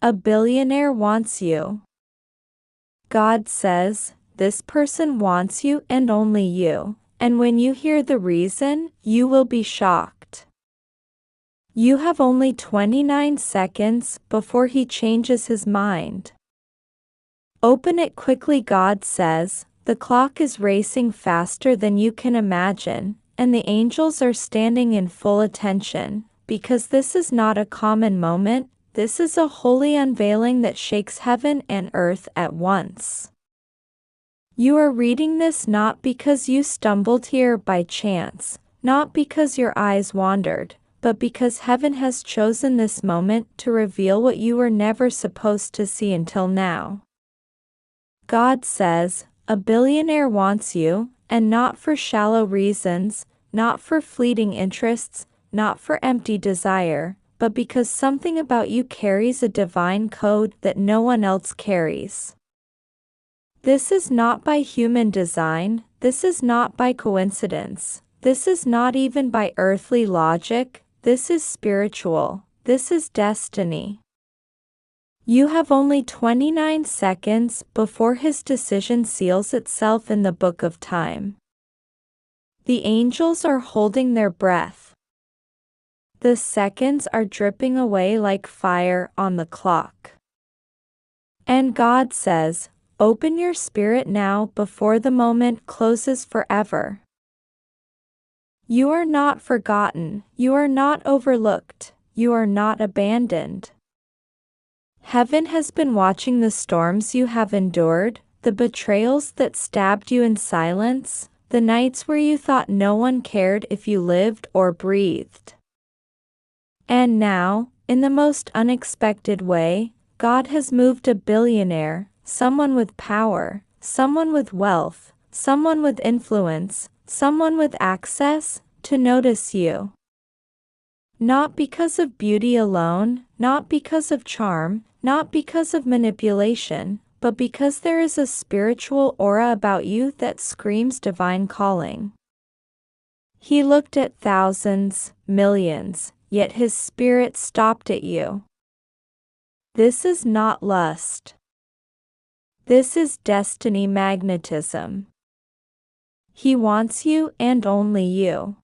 A billionaire wants you. God says, this person wants you and only you, and when you hear the reason, you will be shocked. You have only 29 seconds before he changes his mind. Open it quickly. God says, the clock is racing faster than you can imagine, and the angels are standing in full attention, because this is not a common moment, this is a holy unveiling that shakes heaven and earth at once. You are reading this not because you stumbled here by chance, not because your eyes wandered, but because heaven has chosen this moment to reveal what you were never supposed to see until now. God says, a billionaire wants you, and not for shallow reasons, not for fleeting interests, not for empty desire, but because something about you carries a divine code that no one else carries. This is not by human design, this is not by coincidence, this is not even by earthly logic, this is spiritual, this is destiny. You have only 29 seconds before his decision seals itself in the book of time. The angels are holding their breath. The seconds are dripping away like fire on the clock. And God says, open your spirit now before the moment closes forever. You are not forgotten, you are not overlooked, you are not abandoned. Heaven has been watching the storms you have endured, the betrayals that stabbed you in silence, the nights where you thought no one cared if you lived or breathed. And now, in the most unexpected way, God has moved a billionaire, someone with power, someone with wealth, someone with influence, someone with access, to notice you. Not because of beauty alone, not because of charm, not because of manipulation, but because there is a spiritual aura about you that screams divine calling. He looked at thousands, millions, yet his spirit stopped at you. This is not lust. This is destiny magnetism. He wants you and only you.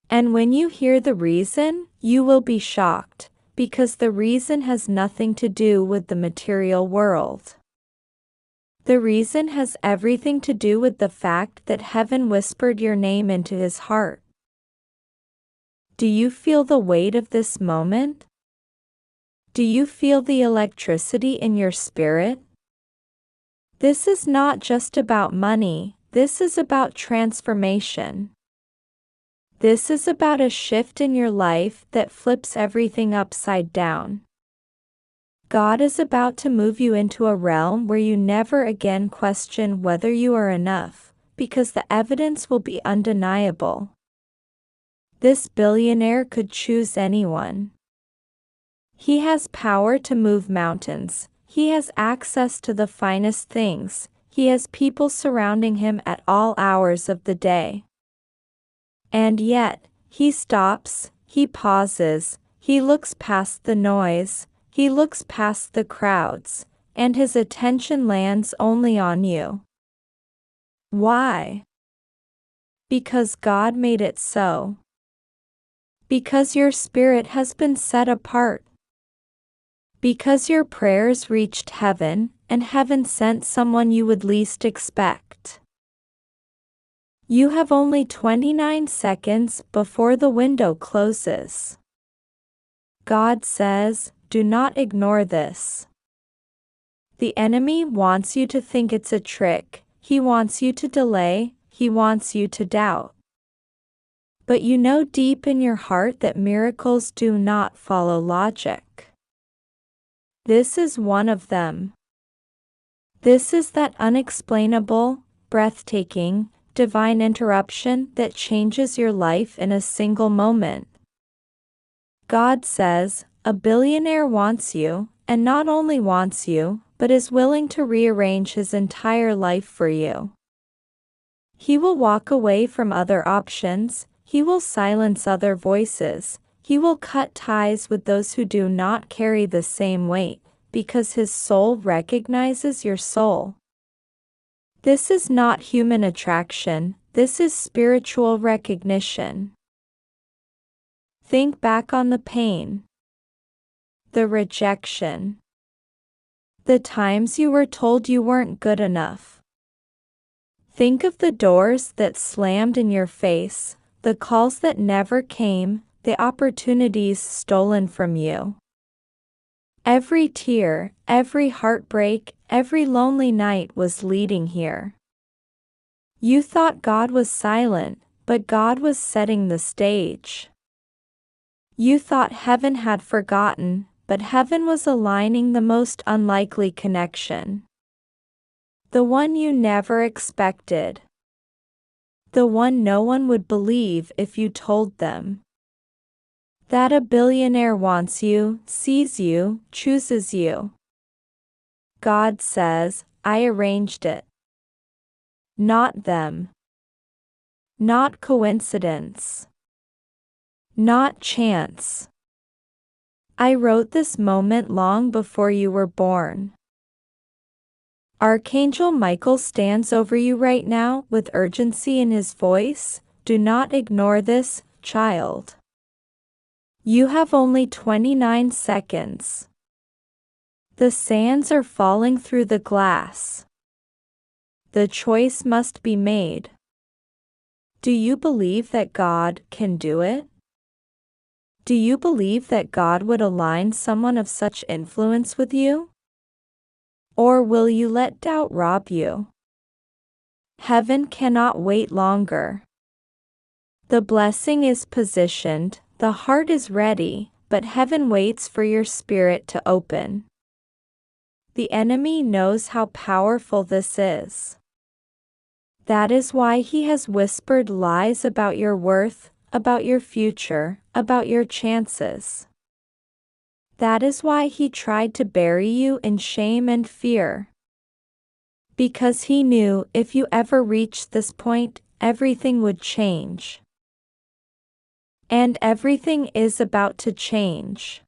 And when you hear the reason, you will be shocked, because the reason has nothing to do with the material world. The reason has everything to do with the fact that heaven whispered your name into his heart. Do you feel the weight of this moment? Do you feel the electricity in your spirit? This is not just about money, this is about transformation. This is about a shift in your life that flips everything upside down. God is about to move you into a realm where you never again question whether you are enough, because the evidence will be undeniable. This billionaire could choose anyone. He has power to move mountains, he has access to the finest things, he has people surrounding him at all hours of the day. And yet, he stops, he pauses, he looks past the noise, he looks past the crowds, and his attention lands only on you. Why? Because God made it so. Because your spirit has been set apart. Because your prayers reached heaven, and heaven sent someone you would least expect. You have only 29 seconds before the window closes. God says, do not ignore this. The enemy wants you to think it's a trick, he wants you to delay, he wants you to doubt. But you know deep in your heart that miracles do not follow logic. This is one of them. This is that unexplainable, breathtaking, divine interruption that changes your life in a single moment. God says, a billionaire wants you, and not only wants you, but is willing to rearrange his entire life for you. He will walk away from other options, he will silence other voices, He will cut ties with those who do not carry the same weight, because his soul recognizes your soul. This is not human attraction, this is spiritual recognition. Think back on the pain, the rejection, the times you were told you weren't good enough. Think of the doors that slammed in your face, the calls that never came, the opportunities stolen from you. Every tear, every heartbreak, every lonely night was leading here. You thought God was silent, but God was setting the stage. You thought heaven had forgotten, but heaven was aligning the most unlikely connection. The one you never expected. The one no one would believe if you told them. That a billionaire wants you, sees you, chooses you. God says, I arranged it. Not them. Not coincidence. Not chance. I wrote this moment long before you were born. Archangel Michael stands over you right now with urgency in his voice. Do not ignore this, child. You have only 29 seconds. The sands are falling through the glass. The choice must be made. Do you believe that God can do it? Do you believe that God would align someone of such influence with you? Or will you let doubt rob you? Heaven cannot wait longer. The blessing is positioned, the heart is ready, but heaven waits for your spirit to open. The enemy knows how powerful this is. That is why he has whispered lies about your worth, about your future, about your chances. That is why he tried to bury you in shame and fear. Because he knew if you ever reached this point, everything would change. And everything is about to change.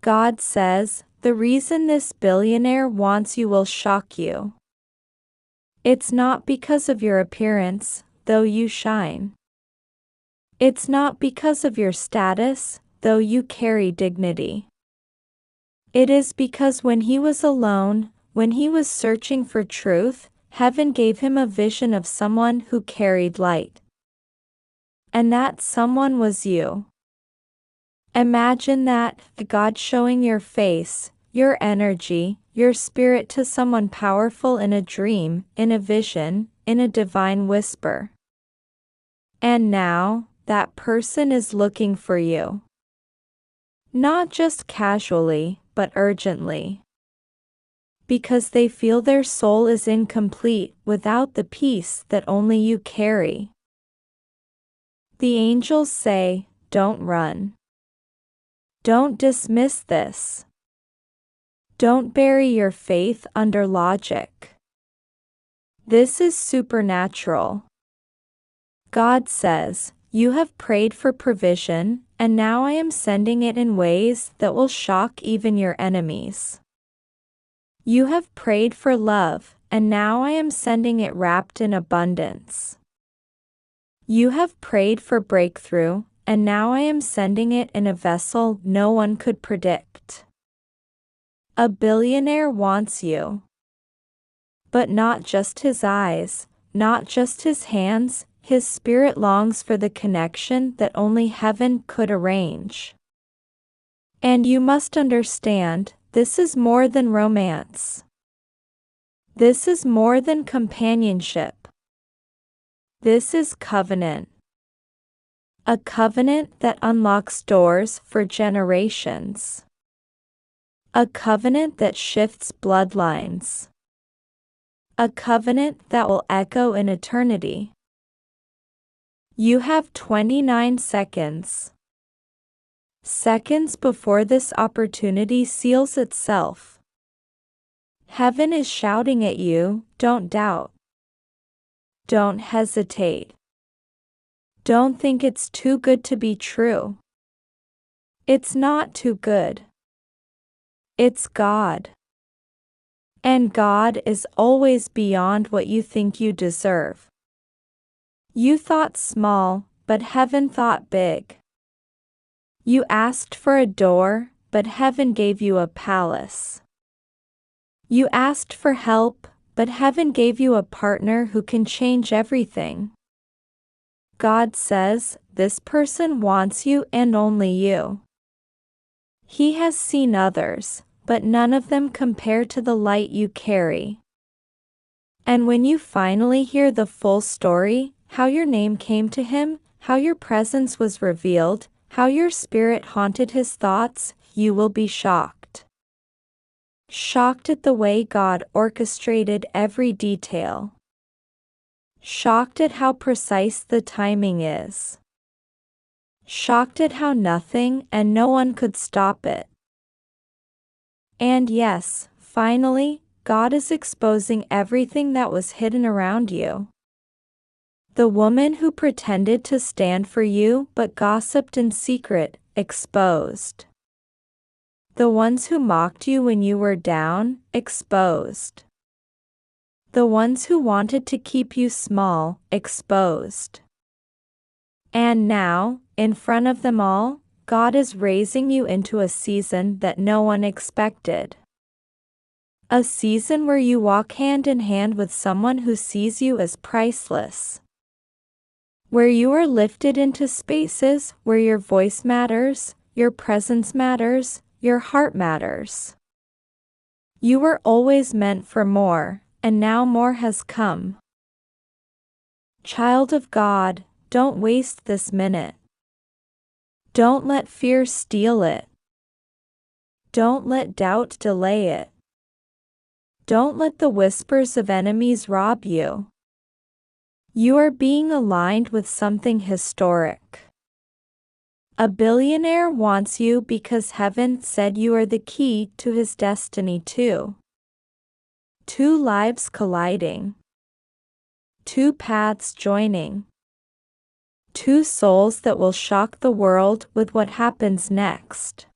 God says, the reason this billionaire wants you will shock you. It's not because of your appearance, though you shine. It's not because of your status, though you carry dignity. It is because when he was alone, when he was searching for truth, heaven gave him a vision of someone who carried light. And that someone was you. Imagine that, God showing your face, your energy, your spirit to someone powerful in a dream, in a vision, in a divine whisper. And now, that person is looking for you. Not just casually, but urgently. Because they feel their soul is incomplete without the peace that only you carry. The angels say, don't run. Don't dismiss this. Don't bury your faith under logic. This is supernatural. God says, you have prayed for provision, and now I am sending it in ways that will shock even your enemies. You have prayed for love, and now I am sending it wrapped in abundance. You have prayed for breakthrough, and now I am sending it in a vessel no one could predict. A billionaire wants you. But not just his eyes, not just his hands, his spirit longs for the connection that only heaven could arrange. And you must understand, this is more than romance. This is more than companionship. This is covenant. A covenant that unlocks doors for generations. A covenant that shifts bloodlines. A covenant that will echo in eternity. You have 29 seconds. Seconds before this opportunity seals itself. Heaven is shouting at you, don't doubt. Don't hesitate. Don't think it's too good to be true. It's not too good. It's God. And God is always beyond what you think you deserve. You thought small, but heaven thought big. You asked for a door, but heaven gave you a palace. You asked for help, but heaven gave you a partner who can change everything. God says, this person wants you and only you. He has seen others, but none of them compare to the light you carry. And when you finally hear the full story, how your name came to him, how your presence was revealed, how your spirit haunted his thoughts, you will be shocked. Shocked at the way God orchestrated every detail. Shocked at how precise the timing is. Shocked at how nothing and no one could stop it. And yes, finally, God is exposing everything that was hidden around you. The woman who pretended to stand for you but gossiped in secret, exposed. The ones who mocked you when you were down, exposed. The ones who wanted to keep you small, exposed. And now, in front of them all, God is raising you into a season that no one expected. A season where you walk hand in hand with someone who sees you as priceless. Where you are lifted into spaces where your voice matters, your presence matters, your heart matters. You were always meant for more, and now more has come. Child of God, don't waste this minute. Don't let fear steal it. Don't let doubt delay it. Don't let the whispers of enemies rob you. You are being aligned with something historic. A billionaire wants you because heaven said you are the key to his destiny too. Two lives colliding. Two paths joining. Two souls that will shock the world with what happens next.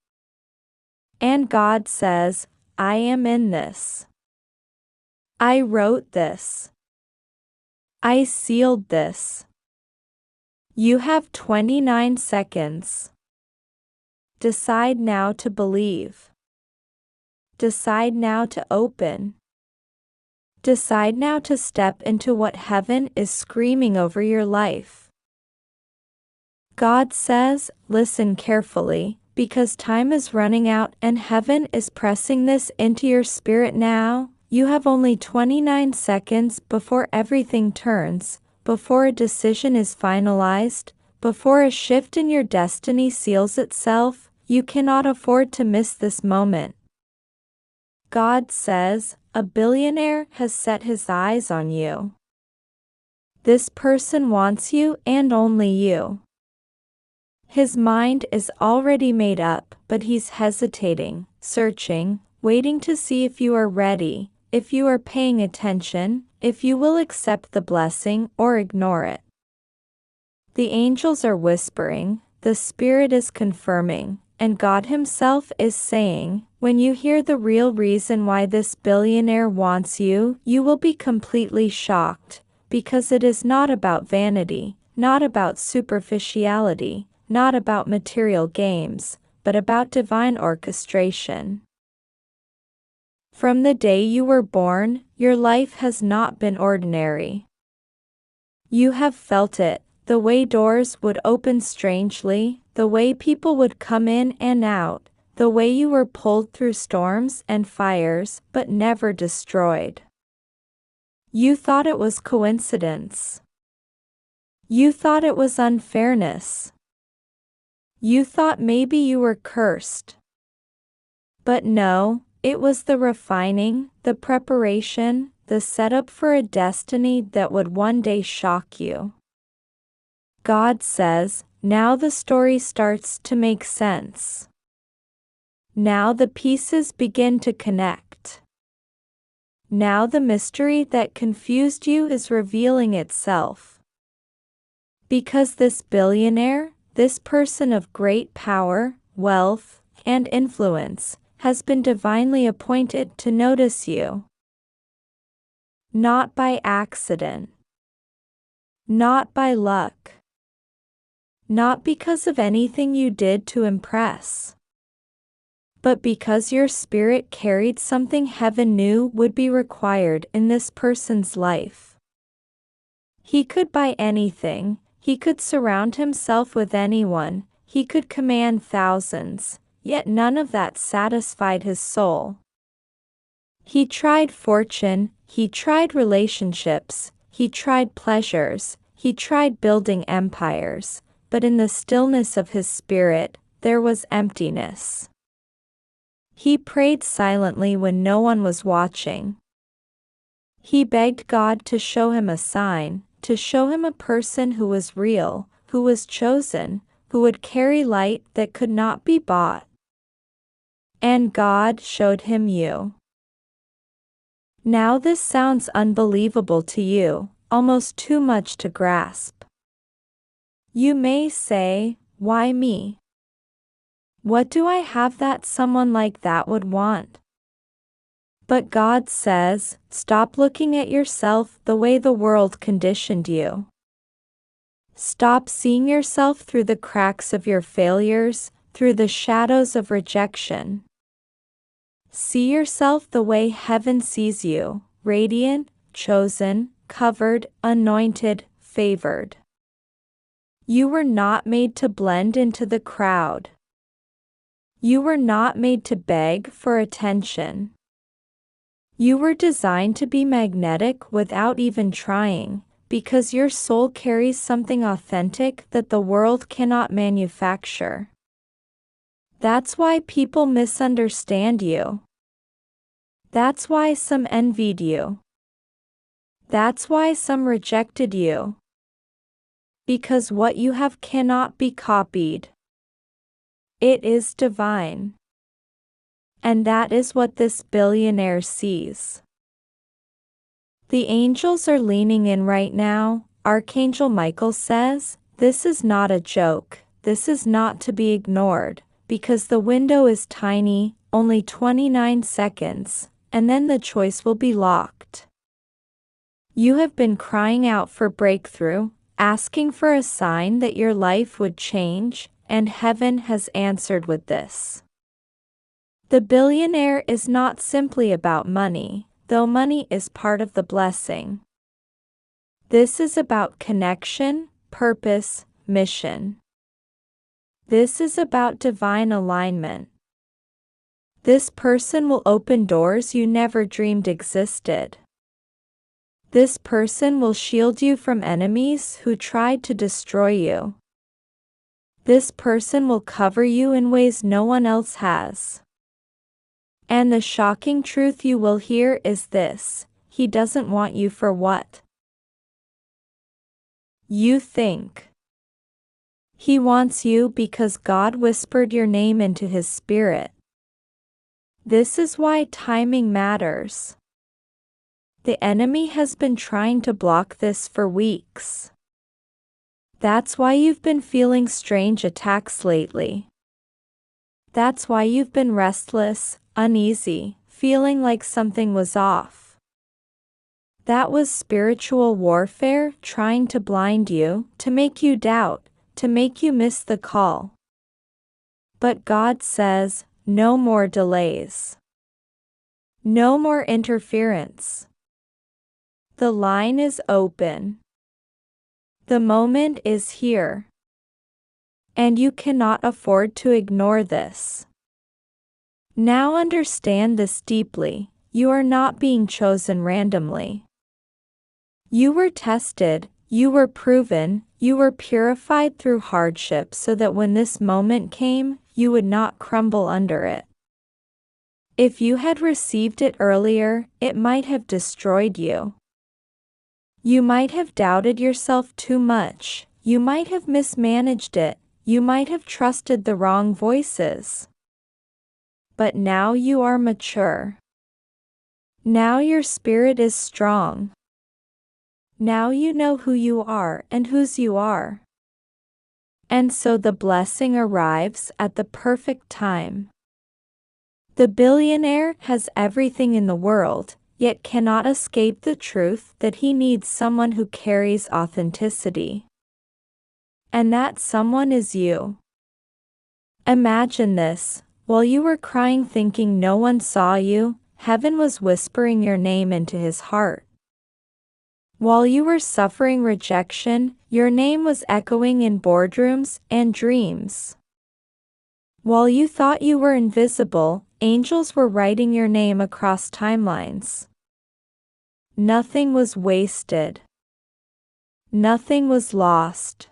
And God says, I am in this. I wrote this. I sealed this. You have 29 seconds. Decide now to believe. Decide now to open. Decide now to step into what heaven is screaming over your life. God says, listen carefully, because time is running out and heaven is pressing this into your spirit now. You have only 29 seconds before everything turns, before a decision is finalized, before a shift in your destiny seals itself. You cannot afford to miss this moment. God says, a billionaire has set his eyes on you. This person wants you and only you. His mind is already made up, but he's hesitating, searching, waiting to see if you are ready, if you are paying attention, if you will accept the blessing or ignore it. The angels are whispering, the Spirit is confirming, and God Himself is saying, when you hear the real reason why this billionaire wants you, you will be completely shocked, because it is not about vanity, not about superficiality, not about material games, but about divine orchestration. From the day you were born, your life has not been ordinary. You have felt it, the way doors would open strangely, the way people would come in and out, the way you were pulled through storms and fires but never destroyed. You thought it was coincidence. You thought it was unfairness. You thought maybe you were cursed. But no, it was the refining, the preparation, the setup for a destiny that would one day shock you. God says, now the story starts to make sense. Now the pieces begin to connect. Now the mystery that confused you is revealing itself. Because this billionaire, this person of great power, wealth, and influence, has been divinely appointed to notice you. Not by accident. Not by luck. Not because of anything you did to impress. But because your spirit carried something heaven knew would be required in this person's life. He could buy anything, he could surround himself with anyone, he could command thousands, yet none of that satisfied his soul. He tried fortune, he tried relationships, he tried pleasures, he tried building empires, but in the stillness of his spirit, there was emptiness. He prayed silently when no one was watching. He begged God to show him a sign, to show him a person who was real, who was chosen, who would carry light that could not be bought. And God showed him you. Now this sounds unbelievable to you, almost too much to grasp. You may say, why me? What do I have that someone like that would want? But God says, stop looking at yourself the way the world conditioned you. Stop seeing yourself through the cracks of your failures, through the shadows of rejection. See yourself the way heaven sees you, radiant, chosen, covered, anointed, favored. You were not made to blend into the crowd. You were not made to beg for attention. You were designed to be magnetic without even trying, because your soul carries something authentic that the world cannot manufacture. That's why people misunderstand you. That's why some envied you. That's why some rejected you. Because what you have cannot be copied. It is divine. And that is what this billionaire sees. The angels are leaning in right now. Archangel Michael says, this is not a joke, this is not to be ignored, because the window is tiny, only 29 seconds, and then the choice will be locked. You have been crying out for breakthrough, asking for a sign that your life would change, and heaven has answered with this. The billionaire is not simply about money, though money is part of the blessing. This is about connection, purpose, mission. This is about divine alignment. This person will open doors you never dreamed existed. This person will shield you from enemies who tried to destroy you. This person will cover you in ways no one else has. And the shocking truth you will hear is this: he doesn't want you for what you think. He wants you because God whispered your name into his spirit. This is why timing matters. The enemy has been trying to block this for weeks. That's why you've been feeling strange attacks lately. That's why you've been restless, uneasy, feeling like something was off. That was spiritual warfare trying to blind you, to make you doubt, to make you miss the call. But God says, no more delays. No more interference. The line is open. The moment is here. And you cannot afford to ignore this. Now understand this deeply: you are not being chosen randomly. You were tested, you were proven, you were purified through hardship so that when this moment came, you would not crumble under it. If you had received it earlier, it might have destroyed you. You might have doubted yourself too much, you might have mismanaged it, you might have trusted the wrong voices. But now you are mature. Now your spirit is strong. Now you know who you are and whose you are. And so the blessing arrives at the perfect time. The billionaire has everything in the world, yet cannot escape the truth that he needs someone who carries authenticity. And that someone is you. Imagine this: while you were crying thinking no one saw you, heaven was whispering your name into his heart. While you were suffering rejection, your name was echoing in boardrooms and dreams. While you thought you were invisible, angels were writing your name across timelines. Nothing was wasted. Nothing was lost.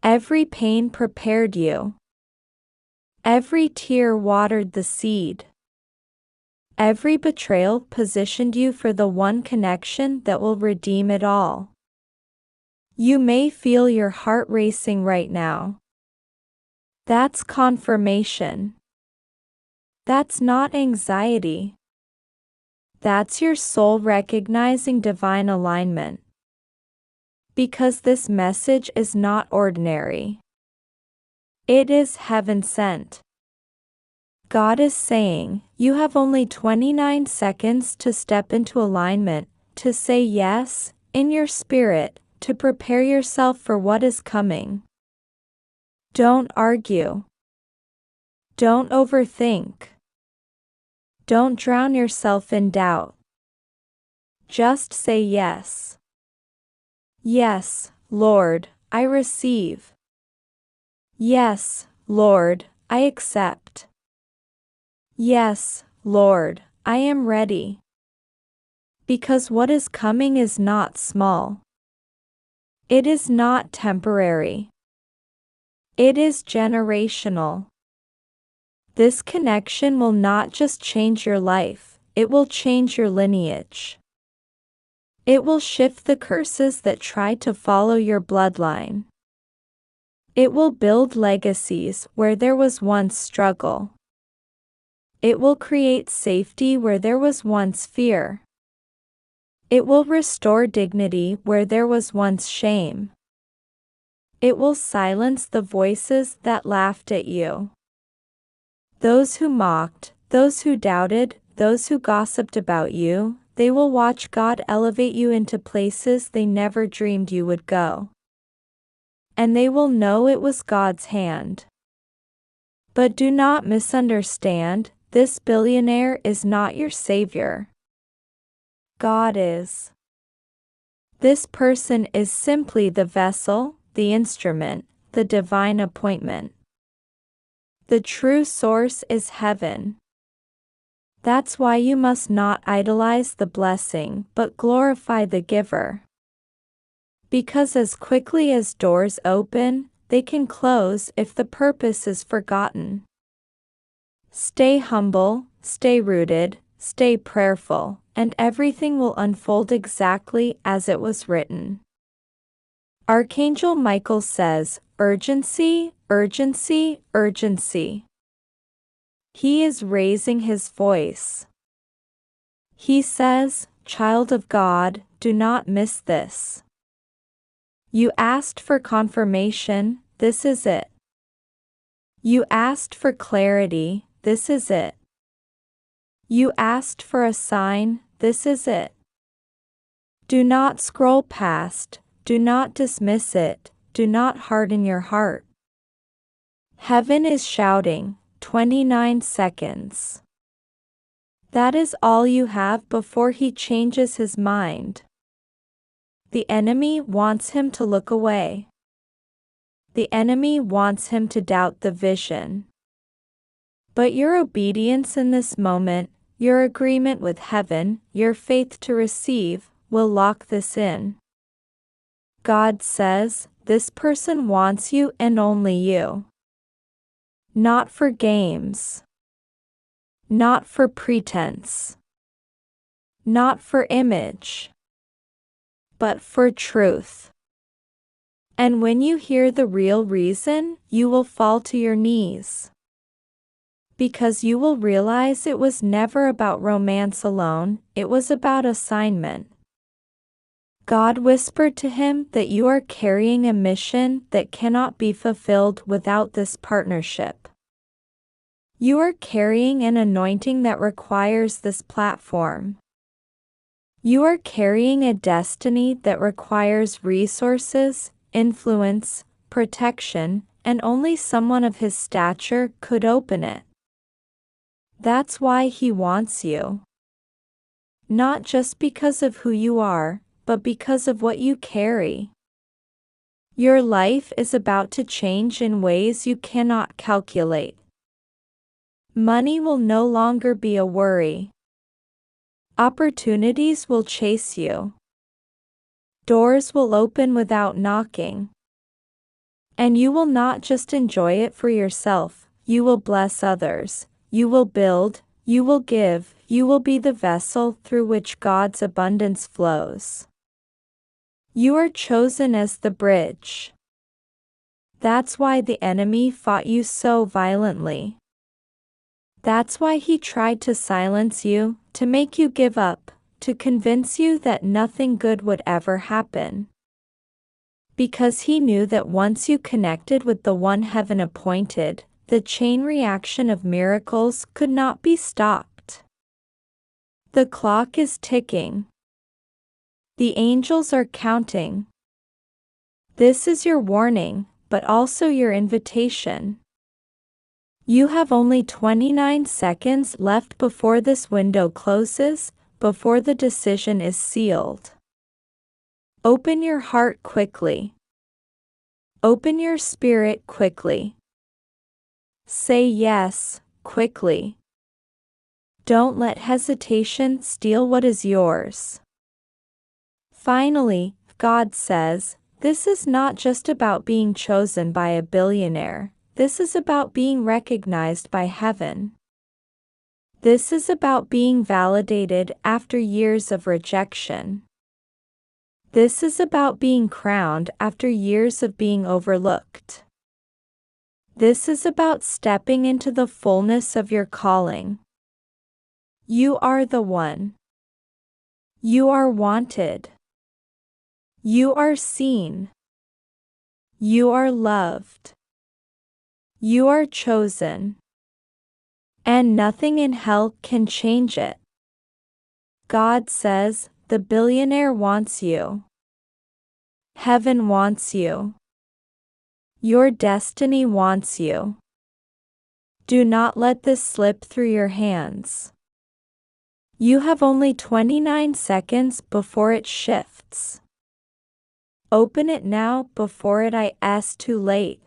Every pain prepared you. Every tear watered the seed. Every betrayal positioned you for the one connection that will redeem it all. You may feel your heart racing right now. That's confirmation. That's not anxiety. That's your soul recognizing divine alignment. Because this message is not ordinary. It is heaven sent. God is saying, you have only 29 seconds to step into alignment, to say yes, in your spirit, to prepare yourself for what is coming. Don't argue. Don't overthink. Don't drown yourself in doubt. Just say yes. Yes, Lord, I receive. Yes, Lord, I accept. Yes, Lord, I am ready. Because what is coming is not small. It is not temporary. It is generational. This connection will not just change your life, it will change your lineage. It will shift the curses that try to follow your bloodline. It will build legacies where there was once struggle. It will create safety where there was once fear. It will restore dignity where there was once shame. It will silence the voices that laughed at you. Those who mocked, those who doubted, those who gossiped about you, they will watch God elevate you into places they never dreamed you would go. And they will know it was God's hand. But do not misunderstand, this billionaire is not your savior. God is. This person is simply the vessel, the instrument, the divine appointment. The true source is heaven. That's why you must not idolize the blessing but glorify the giver. Because as quickly as doors open, they can close if the purpose is forgotten. Stay humble, stay rooted, stay prayerful, and everything will unfold exactly as it was written. Archangel Michael says, urgency, urgency, urgency. He is raising his voice. He says, child of God, do not miss this. You asked for confirmation, this is it. You asked for clarity, this is it. You asked for a sign, this is it. Do not scroll past, do not dismiss it, do not harden your heart. Heaven is shouting, 29 seconds. That is all you have before he changes his mind. The enemy wants him to look away. The enemy wants him to doubt the vision. But your obedience in this moment, your agreement with heaven, your faith to receive, will lock this in. God says, this person wants you and only you. Not for games. Not for pretense. Not for image. But for truth. And when you hear the real reason, you will fall to your knees. Because you will realize it was never about romance alone, it was about assignment. God whispered to him that you are carrying a mission that cannot be fulfilled without this partnership. You are carrying an anointing that requires this platform. You are carrying a destiny that requires resources, influence, protection, and only someone of his stature could open it. That's why he wants you. Not just because of who you are, but because of what you carry. Your life is about to change in ways you cannot calculate. Money will no longer be a worry. Opportunities will chase you. Doors will open without knocking. And you will not just enjoy it for yourself, you will bless others, you will build, you will give, you will be the vessel through which God's abundance flows. You are chosen as the bridge. That's why the enemy fought you so violently. That's why he tried to silence you, to make you give up, to convince you that nothing good would ever happen. Because he knew that once you connected with the one heaven appointed, the chain reaction of miracles could not be stopped. The clock is ticking. The angels are counting. This is your warning, but also your invitation. You have only 29 seconds left before this window closes, before the decision is sealed. Open your heart quickly. Open your spirit quickly. Say yes, quickly. Don't let hesitation steal what is yours. Finally, God says, this is not just about being chosen by a billionaire, this is about being recognized by heaven. This is about being validated after years of rejection. This is about being crowned after years of being overlooked. This is about stepping into the fullness of your calling. You are the one. You are wanted. You are seen. You are loved. You are chosen. And nothing in hell can change it. God says, the billionaire wants you. Heaven wants you. Your destiny wants you. Do not let this slip through your hands. You have only 29 seconds before it shifts. Open it now before it is too late.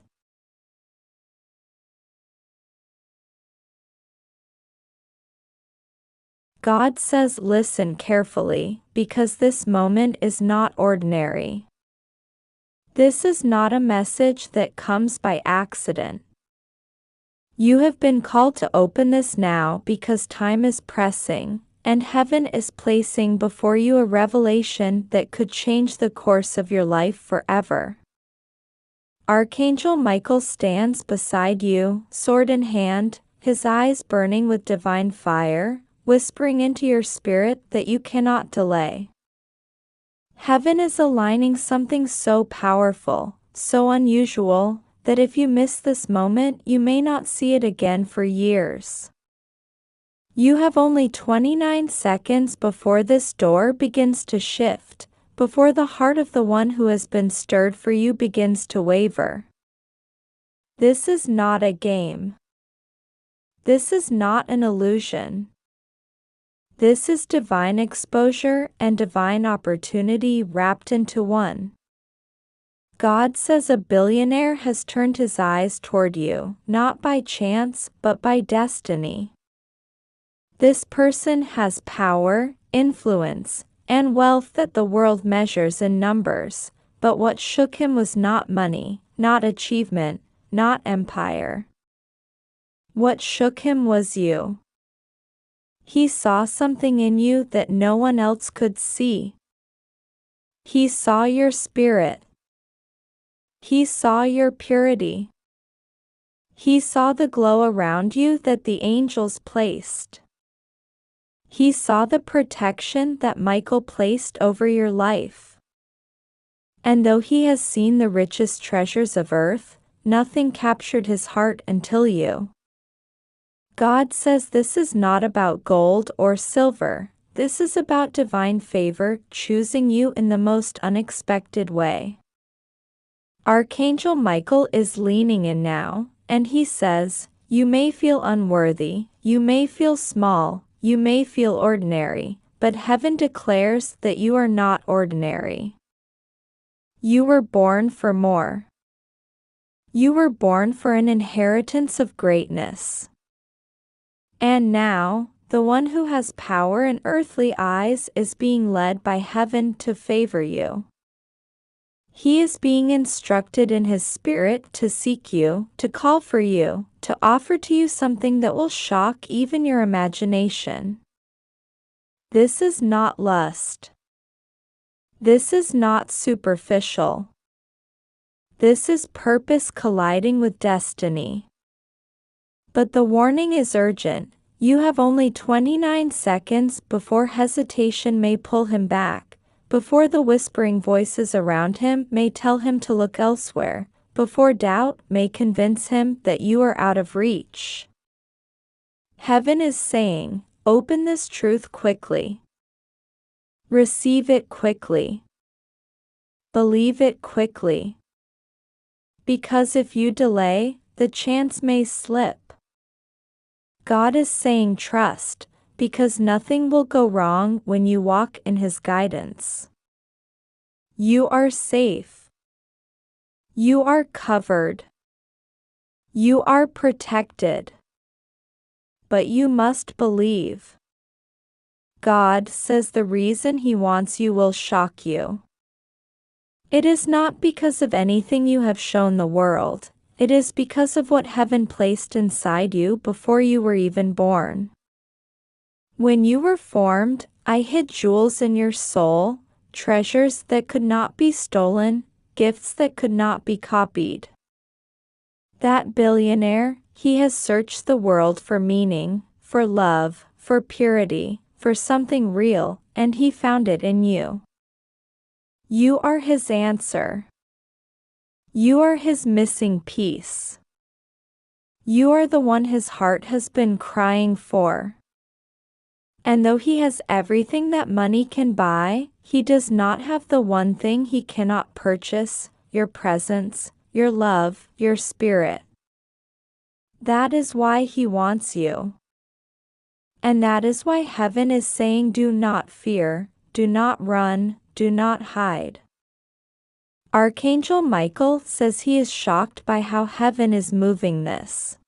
God says listen carefully, because this moment is not ordinary. This is not a message that comes by accident. You have been called to open this now because time is pressing, and heaven is placing before you a revelation that could change the course of your life forever. Archangel Michael stands beside you, sword in hand, his eyes burning with divine fire, whispering into your spirit that you cannot delay. Heaven is aligning something so powerful, so unusual, that if you miss this moment, you may not see it again for years. You have only 29 seconds before this door begins to shift, before the heart of the one who has been stirred for you begins to waver. This is not a game. This is not an illusion. This is divine exposure and divine opportunity wrapped into one. God says a billionaire has turned his eyes toward you, not by chance, but by destiny. This person has power, influence, and wealth that the world measures in numbers, but what shook him was not money, not achievement, not empire. What shook him was you. He saw something in you that no one else could see. He saw your spirit. He saw your purity. He saw the glow around you that the angels placed. He saw the protection that Michael placed over your life. And though he has seen the richest treasures of earth, nothing captured his heart until you. God says this is not about gold or silver, this is about divine favor choosing you in the most unexpected way. Archangel Michael is leaning in now, and he says, you may feel unworthy, you may feel small, you may feel ordinary, but heaven declares that you are not ordinary. You were born for more. You were born for an inheritance of greatness. And now, the one who has power in earthly eyes is being led by heaven to favor you. He is being instructed in his spirit to seek you, to call for you, to offer to you something that will shock even your imagination. This is not lust. This is not superficial. This is purpose colliding with destiny. But the warning is urgent. You have only 29 seconds before hesitation may pull him back, before the whispering voices around him may tell him to look elsewhere, before doubt may convince him that you are out of reach. Heaven is saying, open this truth quickly. Receive it quickly. Believe it quickly. Because if you delay, the chance may slip. God is saying trust, because nothing will go wrong when you walk in his guidance. You are safe. You are covered. You are protected. But you must believe. God says the reason he wants you will shock you. It is not because of anything you have shown the world, it is because of what heaven placed inside you before you were even born. When you were formed, I hid jewels in your soul, treasures that could not be stolen, gifts that could not be copied. That billionaire, he has searched the world for meaning, for love, for purity, for something real, and he found it in you. You are his answer. You are his missing piece. You are the one his heart has been crying for. And though he has everything that money can buy, he does not have the one thing he cannot purchase, your presence, your love, your spirit. That is why he wants you. And that is why heaven is saying do not fear, do not run, do not hide. Archangel Michael says he is shocked by how heaven is moving this.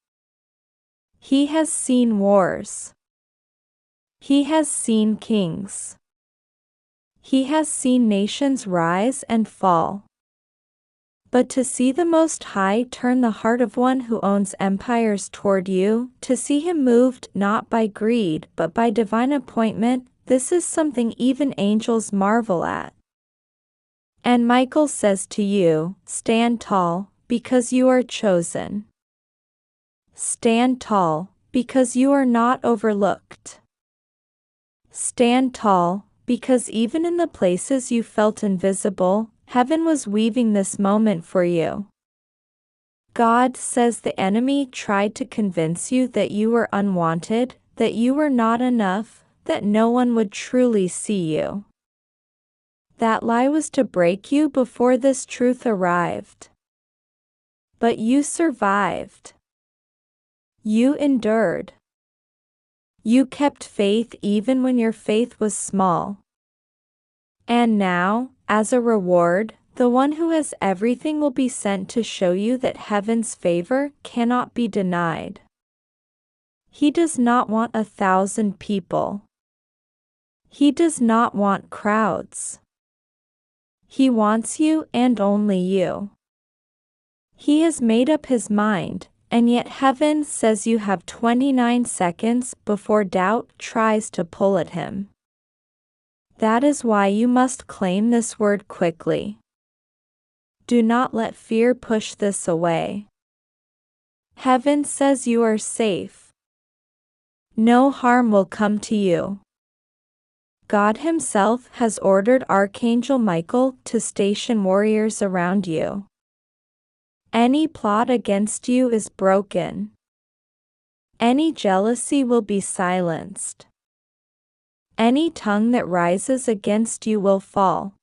He has seen wars. He has seen kings. He has seen nations rise and fall. But to see the Most High turn the heart of one who owns empires toward you, to see him moved not by greed but by divine appointment, this is something even angels marvel at. And Michael says to you, stand tall, because you are chosen. Stand tall, because you are not overlooked. Stand tall, because even in the places you felt invisible, heaven was weaving this moment for you. God says the enemy tried to convince you that you were unwanted, that you were not enough, that no one would truly see you. That lie was to break you before this truth arrived. But you survived. You endured. You kept faith even when your faith was small. And now, as a reward, the one who has everything will be sent to show you that heaven's favor cannot be denied. He does not want 1,000 people. He does not want crowds. He wants you and only you. He has made up his mind, and yet heaven says you have 29 seconds before doubt tries to pull at him. That is why you must claim this word quickly. Do not let fear push this away. Heaven says you are safe. No harm will come to you. God Himself has ordered Archangel Michael to station warriors around you. Any plot against you is broken. Any jealousy will be silenced. Any tongue that rises against you will fall.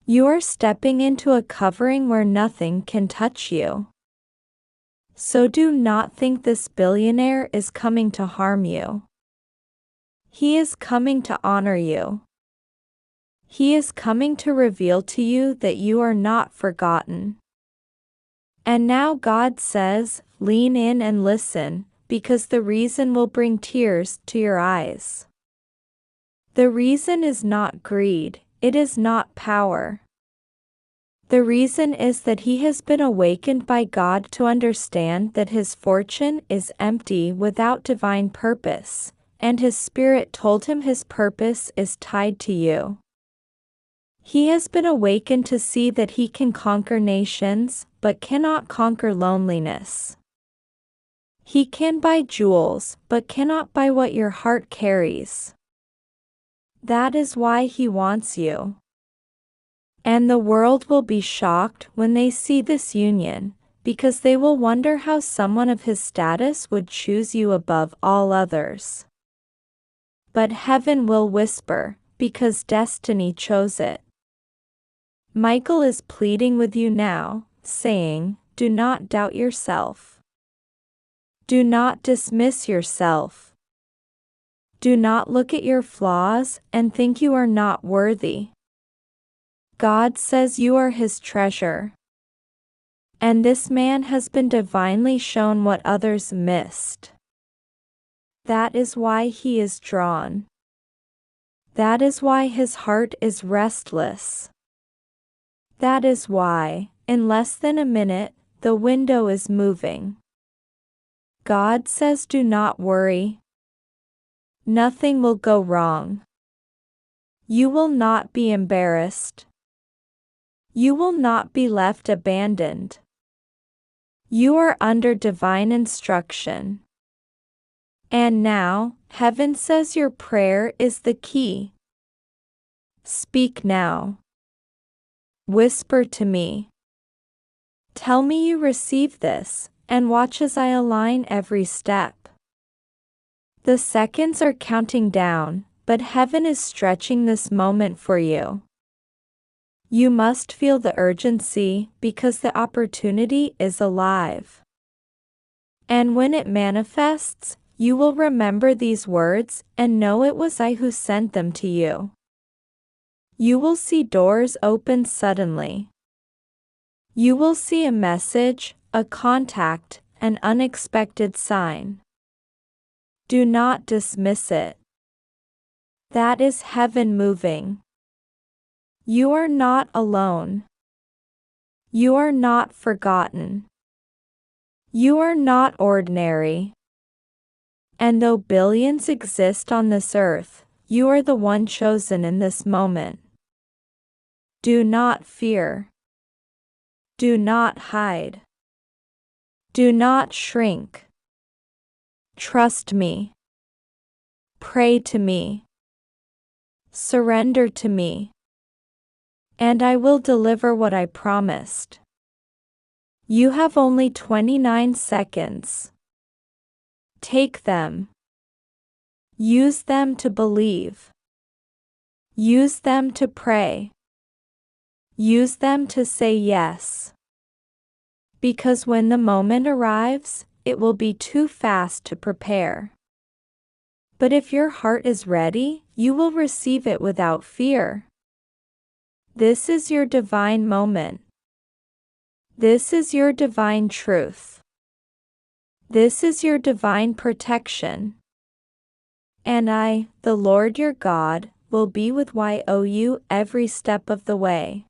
You are stepping into a covering where nothing can touch you. So do not think this billionaire is coming to harm you. He is coming to honor you. He is coming to reveal to you that you are not forgotten. And now God says, lean in and listen, because the reason will bring tears to your eyes. The reason is not greed, it is not power. The reason is that he has been awakened by God to understand that his fortune is empty without divine purpose, and his spirit told him his purpose is tied to you. He has been awakened to see that he can conquer nations, but cannot conquer loneliness. He can buy jewels, but cannot buy what your heart carries. That is why he wants you. And the world will be shocked when they see this union, because they will wonder how someone of his status would choose you above all others. But heaven will whisper, because destiny chose it. Michael is pleading with you now, saying, do not doubt yourself. Do not dismiss yourself. Do not look at your flaws and think you are not worthy. God says you are his treasure. And this man has been divinely shown what others missed. That is why he is drawn. That is why his heart is restless. That is why, in less than a minute, the window is moving. God says do not worry. Nothing will go wrong. You will not be embarrassed. You will not be left abandoned. You are under divine instruction. And now, heaven says your prayer is the key. Speak now. Whisper to me. Tell me you receive this, and watch as I align every step. The seconds are counting down, but heaven is stretching this moment for you. You must feel the urgency, because the opportunity is alive. And when it manifests, you will remember these words and know it was I who sent them to you. You will see doors open suddenly. You will see a message, a contact, an unexpected sign. Do not dismiss it. That is heaven moving. You are not alone. You are not forgotten. You are not ordinary. And though billions exist on this earth, you are the one chosen in this moment. Do not fear. Do not hide. Do not shrink. Trust me. Pray to me. Surrender to me. And I will deliver what I promised. You have only 29 seconds. Take them. Use them to believe. Use them to pray. Use them to say yes. Because when the moment arrives, it will be too fast to prepare. But if your heart is ready, you will receive it without fear. This is your divine moment. This is your divine truth. This is your divine protection. And I, the Lord your God, will be with you every step of the way.